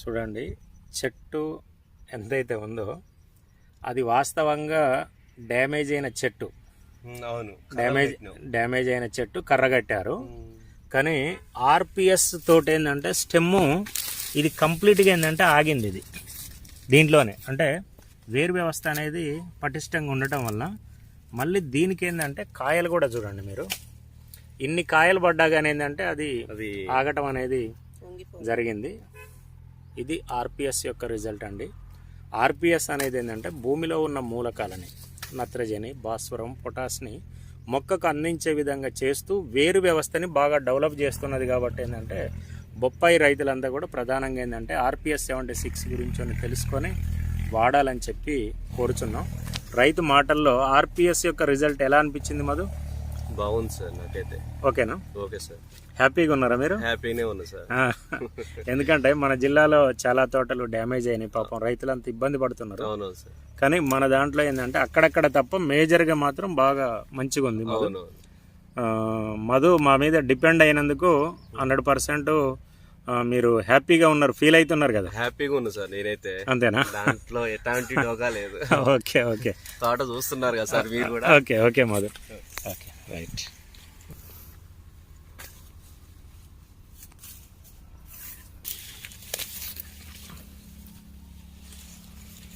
చూడండి, చెట్టు ఎంతైతే ఉందో అది వాస్తవంగా డ్యామేజ్ అయిన చెట్టు. అవును, డ్యామేజ్ అయిన చెట్టు కర్రగట్టారు. కానీ ఆర్పిఎస్ తోటి ఏంటంటే స్టెమ్ము ఇది కంప్లీట్గా ఏంటంటే ఆగింది. ఇది దీంట్లోనే అంటే వేరు వ్యవస్థ అనేది పటిష్టంగా ఉండటం వల్ల మళ్ళీ దీనికి ఏంటంటే కాయలు కూడా చూడండి మీరు, ఇన్ని కాయలు పడ్డా కానీ ఏంటంటే అది ఆగటం అనేది జరిగింది. ఇది ఆర్పిఎస్ యొక్క రిజల్ట్ అండి. ఆర్పిఎస్ అనేది ఏంటంటే భూమిలో ఉన్న మూలకాలని నత్రజని, భాస్వరం, పొటాస్ని మొక్కకు అందించే విధంగా చేస్తూ వేరు వ్యవస్థని బాగా డెవలప్ చేస్తున్నది. కాబట్టి ఏంటంటే బొప్పాయి రైతులంతా కూడా ప్రధానంగా ఏంటంటే ఆర్పిఎస్ 76 గురించి తెలుసుకొని వాడాలని చెప్పి కోరుచున్నాం. రైతు మాటల్లో ఆర్పిఎస్ యొక్క రిజల్ట్ ఎలా అనిపించింది మధు? బాగుంది సార్, నాకైతే ఓకేనా? Okay sir. హ్యాపీగా ఉన్నారా మీరు? హ్యాపీనే ఉన్నా సార్. ఎందుకంటే మన జిల్లాలో చాలా తోటలు డ్యామేజ్ అయినాయి, పాపం రైతులంతా ఇబ్బంది పడుతున్నారు. అవునవును సార్. కానీ మన దాంట్లో ఏంటంటే అక్కడక్కడ తప్ప మేజర్గా మాత్రం బాగా మంచిగా ఉంది. మధు మా మీద డిపెండ్ అయినందుకు 100% మీరు హ్యాపీగా ఉన్నారు, ఫీల్ అవుతున్నారు కదా? హ్యాపీగా ఉన్నా సార్ నేనైతే. అంతేనా? దాంట్లో ఎలాంటి డోగా లేదు. ఓకే ఓకే, తోట చూస్తున్నారు కదా సార్ మీరు కూడా. Okay okay Madhu, okay right.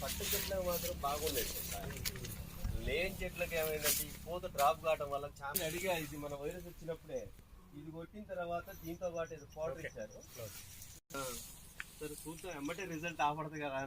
పట్టు చెట్లకు మాత్రం బాగుండేది సార్. లేని చెట్లకి ఏమైందంటే ఈ పూత డ్రాప్ కావడం వల్ల చాలా అడిగా. ఇది మన వైరస్ వచ్చినప్పుడే ఇది కొట్టిన తర్వాత దీంతో పాటు ఇది పౌడర్ ఇచ్చారు. సరే చూద్దాం, ఎమ్మటే రిజల్ట్ ఆపడదు కదా.